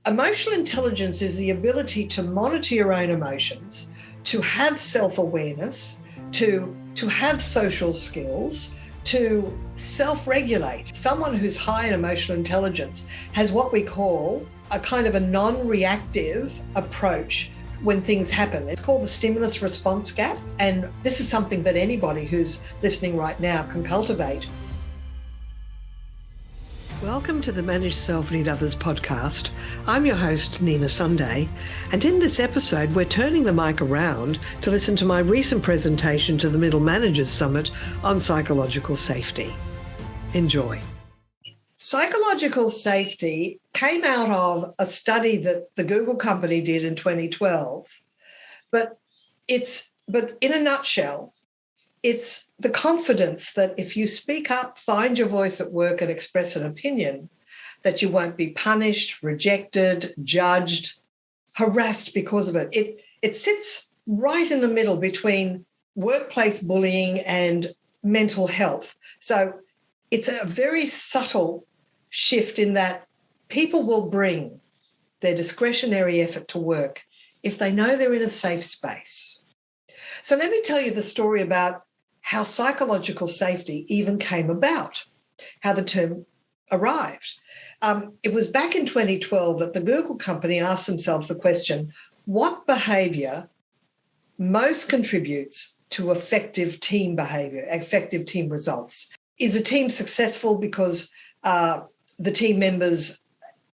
Emotional intelligence is the ability to monitor your own emotions, to have self-awareness, to have social skills, to self-regulate. Someone who's high in emotional intelligence has what we call a kind of a non-reactive approach when things happen. It's called the stimulus response gap. And this is something that anybody who's listening right now can cultivate. Welcome to the Manage Self, Lead Others podcast. I'm your host, Nina Sunday, and in this episode, we're turning the mic around to listen to my recent presentation to the Middle Managers Summit on psychological safety. Enjoy. Psychological safety came out of a study that the Google company did in 2012, but in a nutshell, it's the confidence that if you speak up, find your voice at work and express an opinion, that you won't be punished, rejected, judged, harassed because of it. It sits right in the middle between workplace bullying and mental health. So it's a very subtle shift in that people will bring their discretionary effort to work if they know they're in a safe space. So let me tell you the story about how psychological safety even came about, how the term arrived. It was back in 2012 that the Google company asked themselves the question, what behaviour most contributes to effective team behaviour, effective team results? Is a team successful because the team members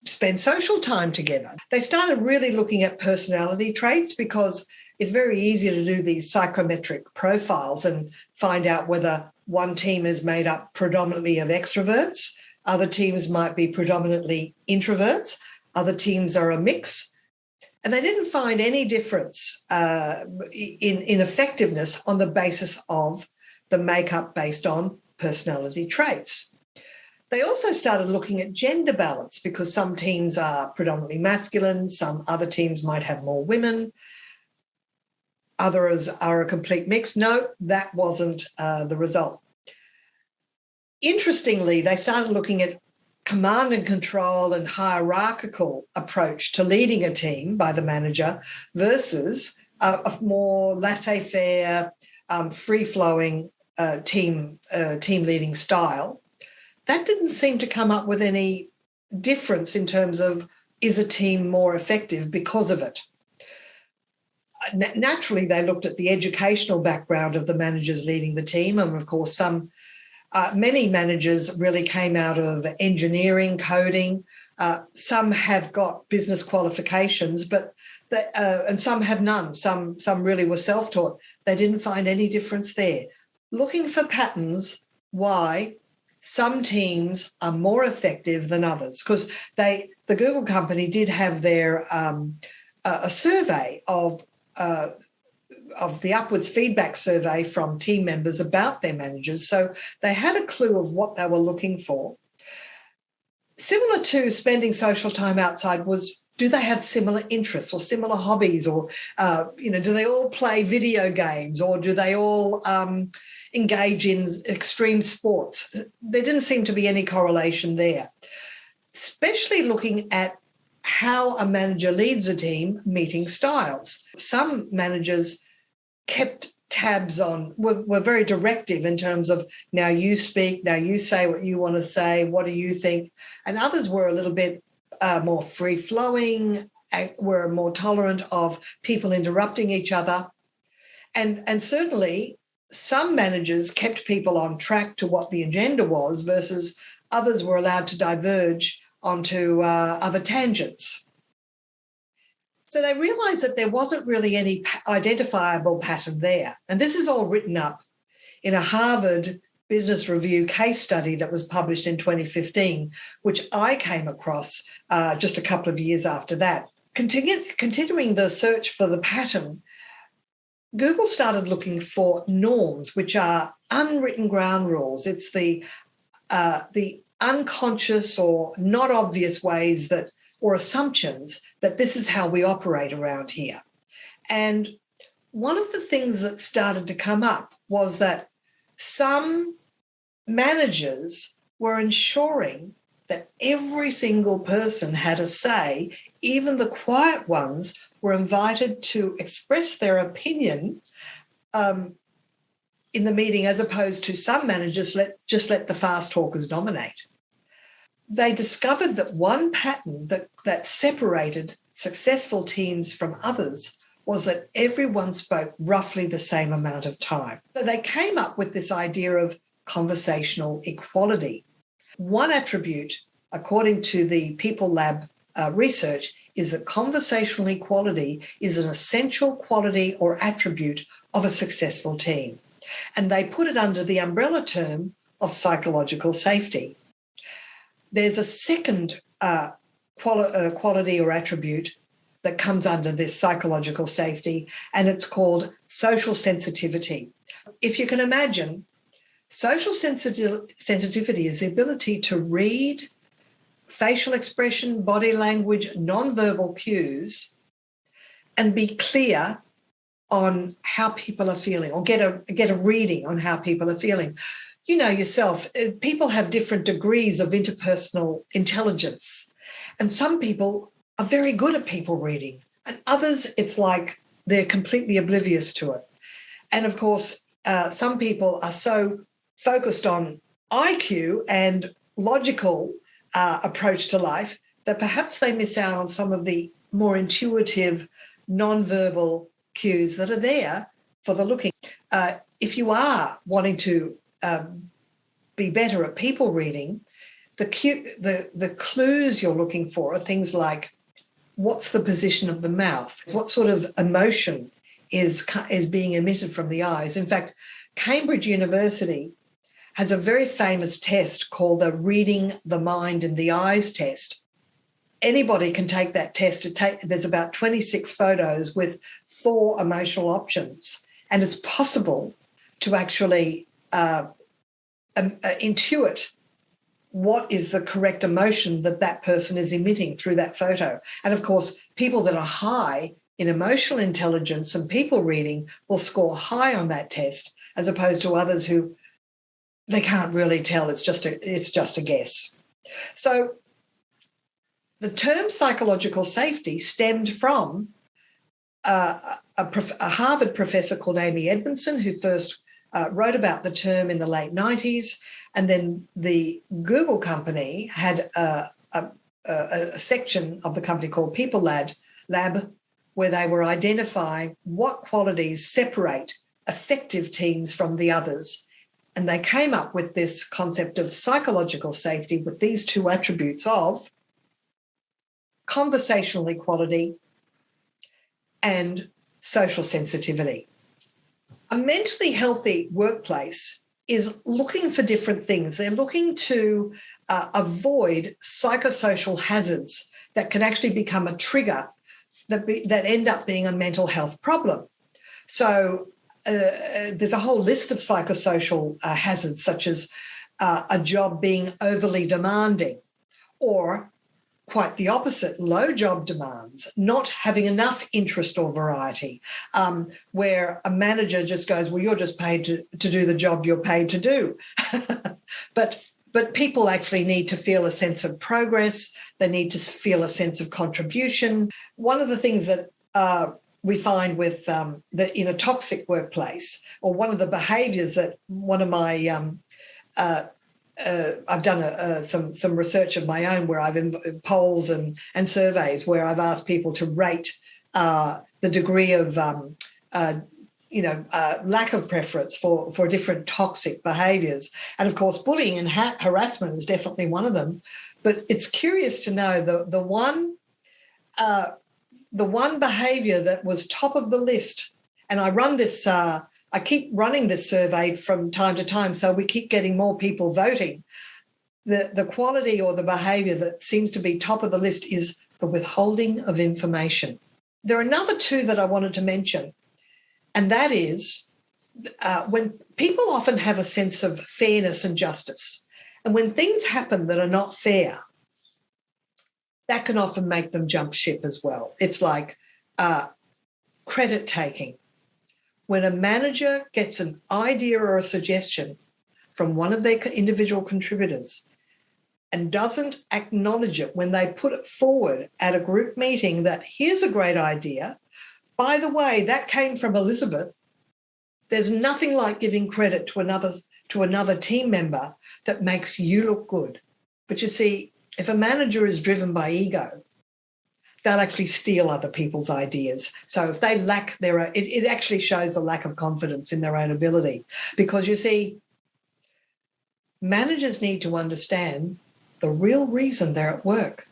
spend social time together? They started really looking at personality traits because it's very easy to do these psychometric profiles and find out whether one team is made up predominantly of extroverts, other teams might be predominantly introverts, other teams are a mix. And they didn't find any difference in effectiveness on the basis of the makeup based on personality traits. They also started looking at gender balance because some teams are predominantly masculine, some other teams might have more women. Others are a complete mix. No, that wasn't the result. Interestingly, they started looking at command and control and hierarchical approach to leading a team by the manager versus a more laissez-faire, free-flowing team leading style. That didn't seem to come up with any difference in terms of is a team more effective because of it. Naturally, they looked at the educational background of the managers leading the team. And of course, many managers really came out of engineering, coding. Some have got business qualifications, and some have none. Some really were self-taught. They didn't find any difference there. Looking for patterns, why some teams are more effective than others. Because the Google company did have their a survey of the upwards feedback survey from team members about their managers. So they had a clue of what they were looking for. Similar to spending social time outside was, do they have similar interests or similar hobbies or, do they all play video games or do they all engage in extreme sports? There didn't seem to be any correlation there, especially looking at how a manager leads a team, meeting styles. Some managers kept tabs on, were very directive in terms of now you speak, now you say what you want to say, what do you think? And others were a little bit more free-flowing, were more tolerant of people interrupting each other. And certainly some managers kept people on track to what the agenda was versus others were allowed to diverge onto other tangents. So they realised that there wasn't really any identifiable pattern there. And this is all written up in a Harvard Business Review case study that was published in 2015, which I came across just a couple of years after that. Continuing the search for the pattern, Google started looking for norms, which are unwritten ground rules. It's the unconscious or not obvious ways that, or assumptions that this is how we operate around here. And one of the things that started to come up was that some managers were ensuring that every single person had a say even the quiet ones were invited to express their opinion in the meeting, as opposed to some managers just let the fast talkers dominate. They discovered that one pattern that separated successful teams from others was that everyone spoke roughly the same amount of time. So they came up with this idea of conversational equality. One attribute, according to the People Lab research, is that conversational equality is an essential quality or attribute of a successful team. And they put it under the umbrella term of psychological safety. There's a second quality or attribute that comes under this psychological safety, and it's called social sensitivity. If you can imagine, social sensitivity is the ability to read facial expression, body language, non-verbal cues, and be clear on how people are feeling, or get a reading on how people are feeling. You know yourself, people have different degrees of interpersonal intelligence, and some people are very good at people reading, and others, it's like they're completely oblivious to it. And of course, some people are so focused on IQ and logical approach to life that perhaps they miss out on some of the more intuitive, non-verbal cues that are there for the looking. If you are wanting to be better at people reading, the clues you're looking for are things like, what's the position of the mouth? What sort of emotion is being emitted from the eyes? In fact, Cambridge University has a very famous test called the Reading the Mind in the Eyes test. Anybody can take that test. There's about 26 photos with 4 emotional options, and it's possible to actually intuit what is the correct emotion that person is emitting through that photo. And of course, people that are high in emotional intelligence and people reading will score high on that test, as opposed to others who they can't really tell. It's just a guess. So the term psychological safety stemmed from a Harvard professor called Amy Edmondson, who first wrote about the term in the late 90s. And then the Google company had a section of the company called People Lab, where they were identifying what qualities separate effective teams from the others. And they came up with this concept of psychological safety with these 2 attributes of conversational equality and social sensitivity. A mentally healthy workplace is looking for different things. They're looking to avoid psychosocial hazards that can actually become a trigger that end up being a mental health problem. So there's a whole list of psychosocial hazards, such as a job being overly demanding, or quite the opposite, low job demands, not having enough interest or variety, where a manager just goes, well, you're just paid to do the job you're paid to do. But people actually need to feel a sense of progress. They need to feel a sense of contribution. One of the things that we find with that in a toxic workplace, or one of the behaviours that one of my I've done some research of my own where I've polls and surveys where I've asked people to rate the degree of lack of preference for different toxic behaviours. And of course, bullying and harassment is definitely one of them. But it's curious to know the one behaviour that was top of the list. And I run this. I keep running this survey from time to time, so we keep getting more people voting. The quality or the behaviour that seems to be top of the list is the withholding of information. There are another 2 that I wanted to mention, and that is when people often have a sense of fairness and justice, and when things happen that are not fair, that can often make them jump ship as well. It's like credit taking. When a manager gets an idea or a suggestion from one of their individual contributors, and doesn't acknowledge it when they put it forward at a group meeting that here's a great idea. By the way, that came from Elizabeth. There's nothing like giving credit to another team member that makes you look good. But you see, if a manager is driven by ego, they'll actually steal other people's ideas. So if they lack it actually shows a lack of confidence in their own ability. Because you see, managers need to understand the real reason they're at work,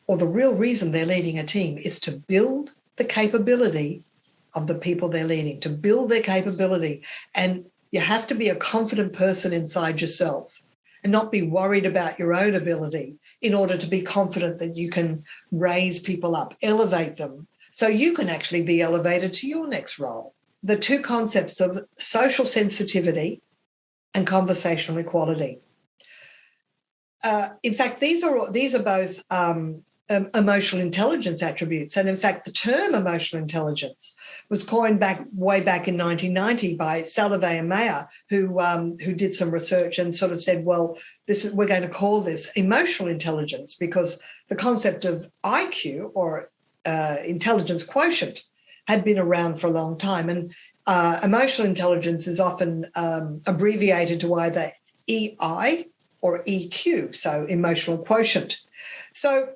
or the real reason they're leading a team, is to build the capability of the people they're leading, to build their capability. And you have to be a confident person inside yourself and not be worried about your own ability in order to be confident that you can raise people up, elevate them, so you can actually be elevated to your next role. The two concepts of social sensitivity and conversational equality. In fact, these are both emotional intelligence attributes. And in fact, the term emotional intelligence was coined way back in 1990 by Salovey and Mayer, who did some research and sort of said, well, we're going to call this emotional intelligence, because the concept of IQ, or intelligence quotient, had been around for a long time. And emotional intelligence is often abbreviated to either EI or EQ, so emotional quotient. So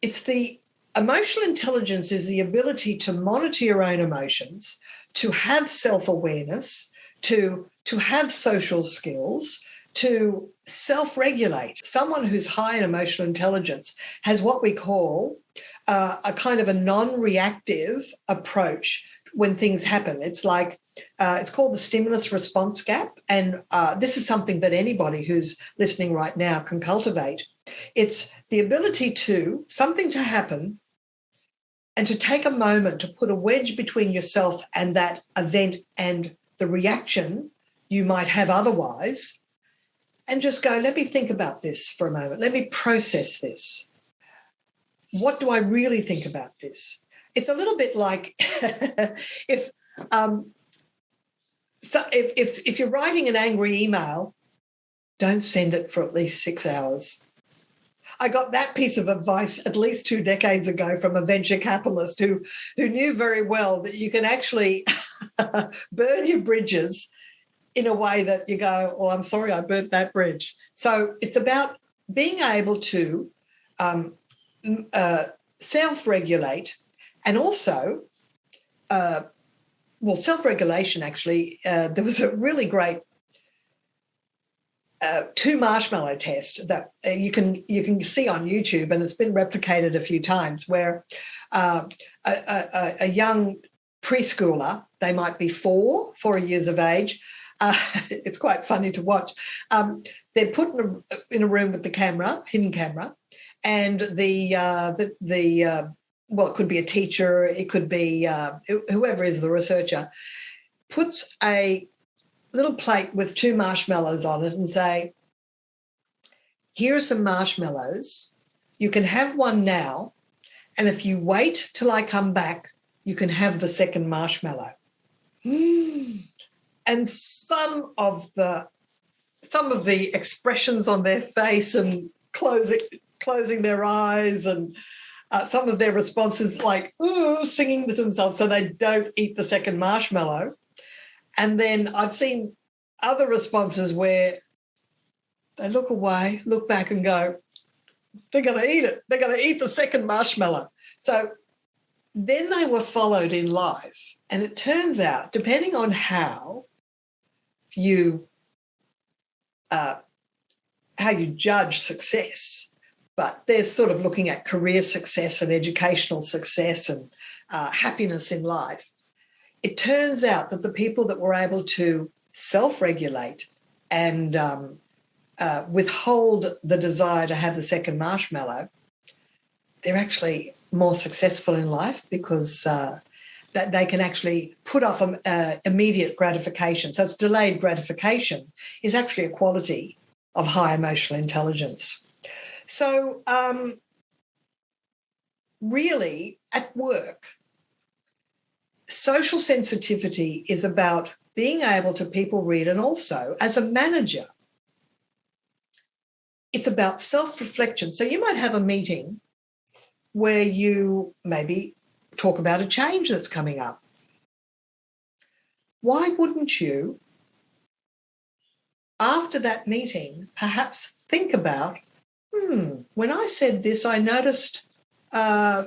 it's the emotional intelligence is the ability to monitor your own emotions, to have self-awareness, to have social skills, to self-regulate. Someone who's high in emotional intelligence has what we call a kind of a non-reactive approach when things happen. It's like, it's called the stimulus response gap. And this is something that anybody who's listening right now can cultivate. It's the ability something to happen, and to take a moment to put a wedge between yourself and that event and the reaction you might have otherwise, and just go, let me think about this for a moment. Let me process this. What do I really think about this? It's a little bit like if you're writing an angry email, don't send it for at least 6 hours. I got that piece of advice at least 2 decades ago from a venture capitalist who knew very well that you can actually burn your bridges in a way that you go, oh, I'm sorry, I burnt that bridge. So it's about being able to self-regulate, and also, self-regulation actually, there was a really great 2 marshmallow test that you can see on YouTube, and it's been replicated a few times, where a young preschooler, they might be 4 years of age, it's quite funny to watch. They're put in a room with the camera, hidden camera, and it could be a teacher, it could be whoever is the researcher, puts a little plate with 2 marshmallows on it and say, here are some marshmallows. You can have one now, and if you wait till I come back, you can have the second marshmallow. And some of the expressions on their face and closing their eyes, and some of their responses like singing to themselves so they don't eat the second marshmallow. And then I've seen other responses where they look away, look back and go, they're going to eat it. They're going to eat the second marshmallow. So then they were followed in life. And it turns out, depending on how you judge success, but they're sort of looking at career success and educational success and happiness in life. It turns out that the people that were able to self-regulate and withhold the desire to have the second marshmallow, they're actually more successful in life, because that they can actually put off immediate gratification. So it's delayed gratification is actually a quality of high emotional intelligence. So really, at work, social sensitivity is about being able to people read, and also as a manager, it's about self-reflection. So you might have a meeting where you maybe talk about a change that's coming up. Why wouldn't you, after that meeting, perhaps think about, when I said this, I noticed a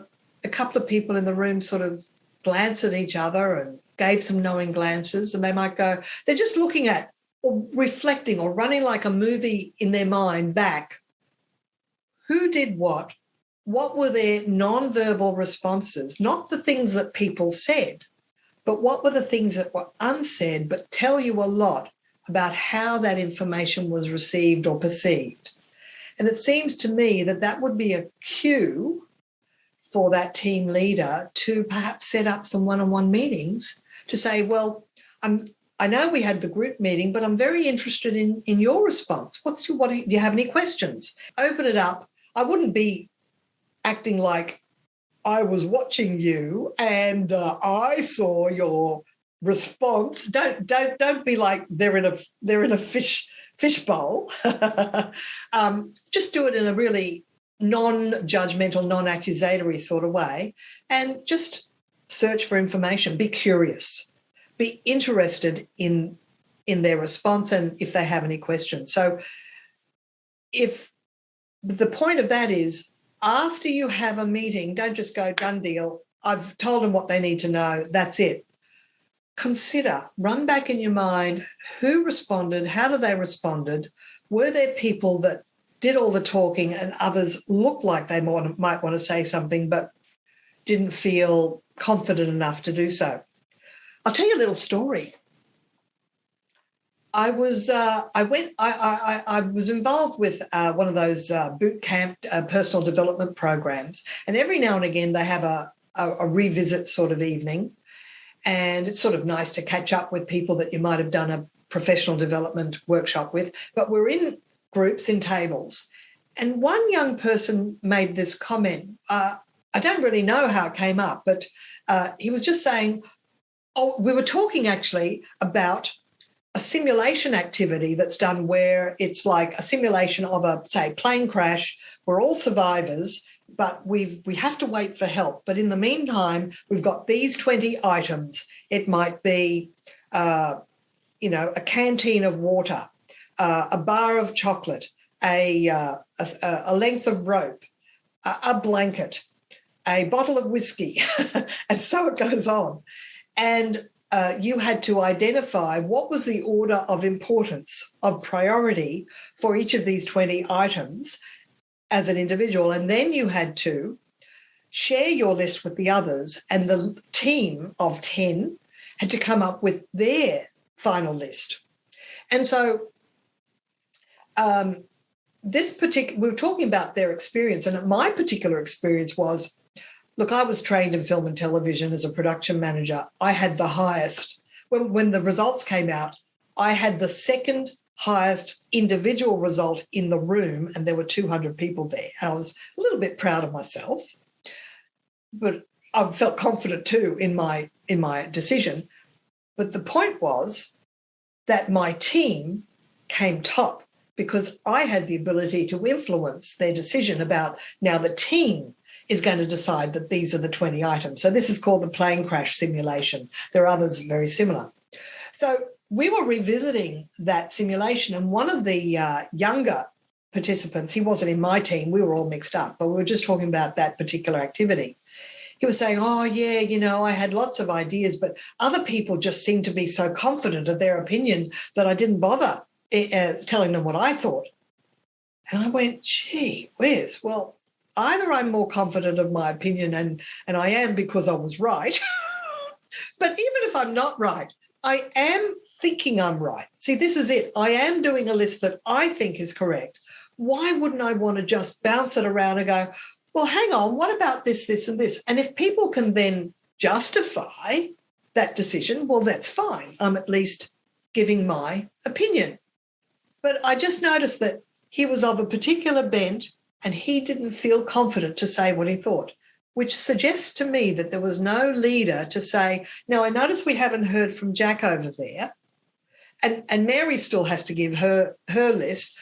couple of people in the room sort of glance at each other and gave some knowing glances, and they might go, they're just looking at or reflecting or running like a movie in their mind back. Who did what? What were their non-verbal responses? Not the things that people said, but what were the things that were unsaid but tell you a lot about how that information was received or perceived. And it seems to me that that would be a cue for that team leader to perhaps set up some one-on-one meetings to say, well, I know we had the group meeting, but I'm very interested in your response. Do you have any questions? Open it up. I wouldn't be acting like I was watching you and I saw your response. Don't be like they're in a fish bowl. Just do it in a really non-judgmental, non-accusatory sort of way, and just search for information. Be curious. Be interested in their response and if they have any questions. So if the point of that is, after you have a meeting, don't just go, done deal, I've told them what they need to know, that's it. Consider, run back in your mind, who responded, how did they responded, were there people that did all the talking and others looked like they might want to say something but didn't feel confident enough to do so. I'll tell you a little story. I was involved with one of those boot camp personal development programs, and every now and again they have a revisit sort of evening, and it's sort of nice to catch up with people that you might have done a professional development workshop with, but we're in groups, in tables. And one young person made this comment. I don't really know how it came up, but he was just saying, we were talking actually about a simulation activity that's done where it's like a simulation of a, say, plane crash. We're all survivors, but we have to wait for help. But in the meantime, we've got these 20 items. It might be, a canteen of water, a bar of chocolate, a length of rope, a blanket, a bottle of whiskey, and so it goes on. And you had to identify what was the order of importance, of priority for each of these 20 items as an individual. And then you had to share your list with the others, and the team of 10 had to come up with their final list. And so we were talking about their experience, and my particular experience was, look, I was trained in film and television as a production manager. I had the highest. When the results came out, I had the second highest individual result in the room, and there were 200 people there. And I was a little bit proud of myself, but I felt confident too in my decision. But the point was that my team came top because I had the ability to influence their decision about, now the team is going to decide that these are the 20 items. So this is called the plane crash simulation. There are others very similar. So we were revisiting that simulation, and one of the younger participants, he wasn't in my team, we were all mixed up, but we were just talking about that particular activity. He was saying, oh, yeah, I had lots of ideas, but other people just seemed to be so confident of their opinion that I didn't bother telling them what I thought. And I went, gee whiz, well, either I'm more confident of my opinion, and I am because I was right, but even if I'm not right, I am thinking I'm right. See, this is it. I am doing a list that I think is correct. Why wouldn't I want to just bounce it around and go, well, hang on, what about this, this, and this? And if people can then justify that decision, well, that's fine. I'm at least giving my opinion. But I just noticed that he was of a particular bent and he didn't feel confident to say what he thought, which suggests to me that there was no leader to say, now I notice we haven't heard from Jack over there, and Mary still has to give her list.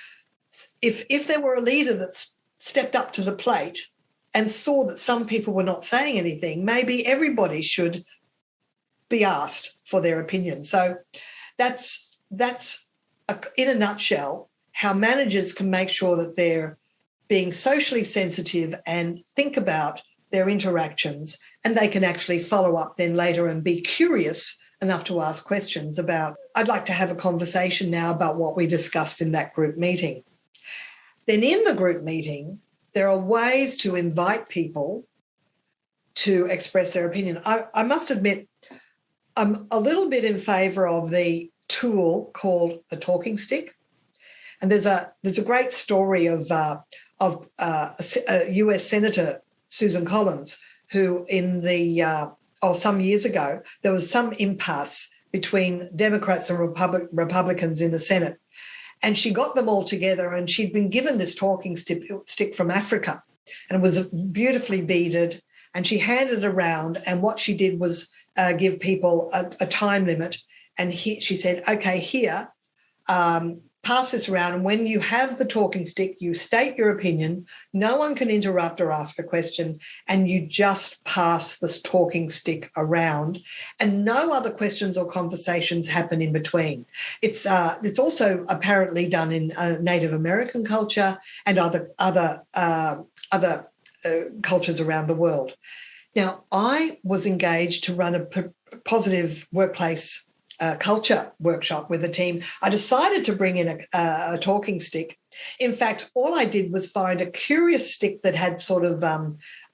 if there were a leader that stepped up to the plate and saw that some people were not saying anything, maybe everybody should be asked for their opinion. So that's in a nutshell how managers can make sure that they're being socially sensitive and think about their interactions, and they can actually follow up then later and be curious enough to ask questions about, I'd like to have a conversation now about what we discussed in that group meeting. Then in the group meeting, there are ways to invite people to express their opinion. I must admit, I'm a little bit in favour of the tool called the talking stick. And there's a great story of a US Senator, Susan Collins, who in some years ago, there was some impasse between Democrats and Republicans in the Senate. And she got them all together, and she'd been given this talking stick from Africa, and it was beautifully beaded, and she handed it around, and what she did was give people a time limit. And she said, okay, here, pass this around, and when you have the talking stick, you state your opinion, no one can interrupt or ask a question, and you just pass this talking stick around, and no other questions or conversations happen in between. It's also apparently done in Native American culture and other cultures around the world. Now, I was engaged to run a positive workplace culture workshop with a team. I decided to bring in a talking stick. In fact, all I did was find a curious stick that had sort of,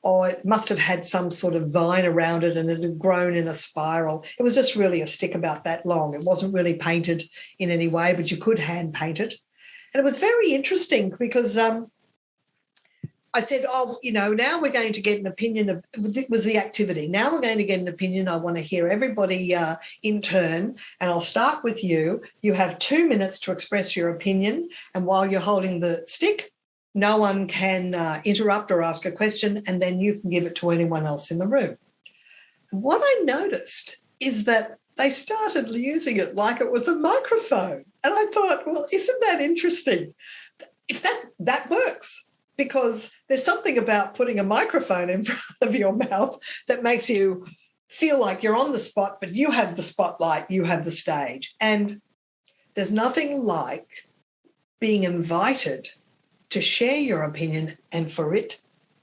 it must have had some sort of vine around it, and it had grown in a spiral. It was just really a stick about that long. It wasn't really painted in any way, but you could hand paint it. And it was very interesting because I said, now we're going to get an opinion of, it was the activity. Now we're going to get an opinion. I want to hear everybody in turn, and I'll start with you. You have 2 minutes to express your opinion, and while you're holding the stick, no one can interrupt or ask a question, and then you can give it to anyone else in the room. And what I noticed is that they started using it like it was a microphone. And I thought, well, isn't that interesting? If that works. Because there's something about putting a microphone in front of your mouth that makes you feel like you're on the spot, but you have the spotlight, you have the stage. And there's nothing like being invited to share your opinion and for it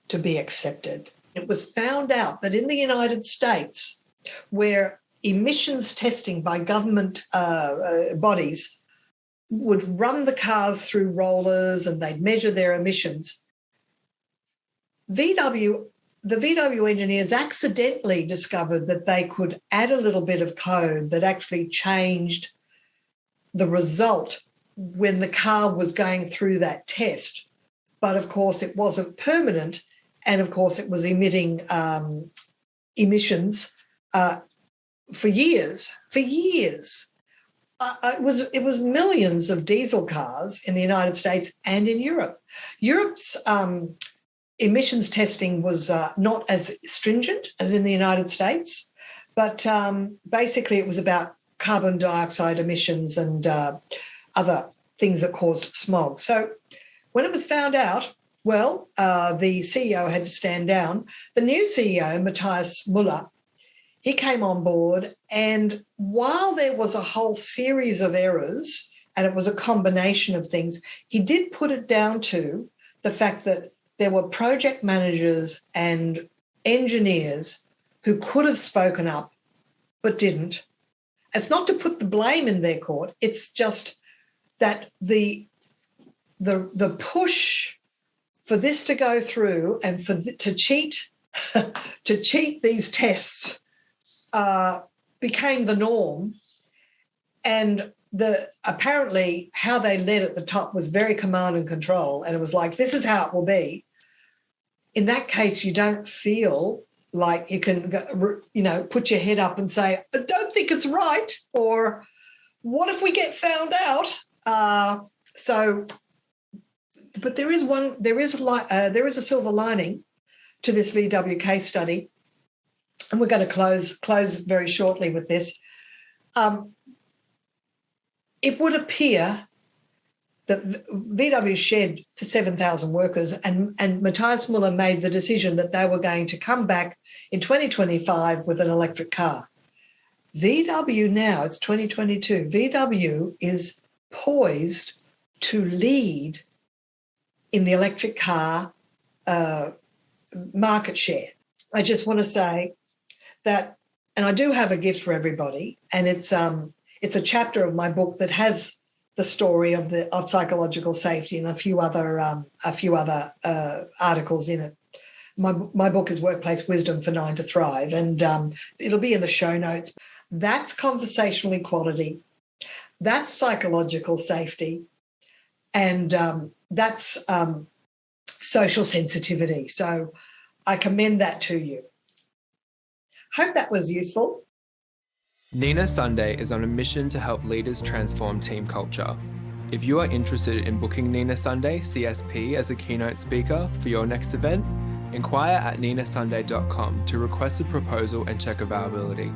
to be accepted. It was found out that in the United States, where emissions testing by government bodies would run the cars through rollers and they'd measure their emissions, the VW engineers accidentally discovered that they could add a little bit of code that actually changed the result when the car was going through that test. But, of course, it wasn't permanent, and, of course, it was emitting emissions for years. It was millions of diesel cars in the United States and in Europe. Europe's emissions testing was not as stringent as in the United States, but basically it was about carbon dioxide emissions and other things that caused smog. So when it was found out, the CEO had to stand down. The new CEO, Matthias Müller, he came on board, and while there was a whole series of errors, and it was a combination of things, he did put it down to the fact that there were project managers and engineers who could have spoken up but didn't. It's not to put the blame in their court. It's just that the push for this to go through and to cheat these tests became the norm, and apparently how they led at the top was very command and control, and it was like, this is how it will be. In that case, you don't feel like you can, put your head up and say, I don't think it's right, or what if we get found out? But there is a silver lining to this VW case study, and we're going to close very shortly with this. It would appear that VW shed for 7,000 workers, and Matthias Müller made the decision that they were going to come back in 2025 with an electric car. VW now, it's 2022, VW is poised to lead in the electric car market share. I just want to say that, and I do have a gift for everybody, and it's a chapter of my book that has the story of psychological safety and a few other articles in it. My book is Workplace Wisdom for 9 to Thrive, and it'll be in the show notes. That's conversational equality, that's psychological safety, and that's social sensitivity. So I commend that to you. Hope that was useful. Nina Sunday is on a mission to help leaders transform team culture. If you are interested in booking Nina Sunday CSP as a keynote speaker for your next event, inquire at ninasunday.com to request a proposal and check availability.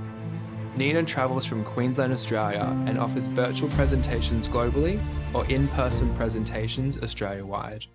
Nina travels from Queensland, Australia, and offers virtual presentations globally or in-person presentations Australia-wide.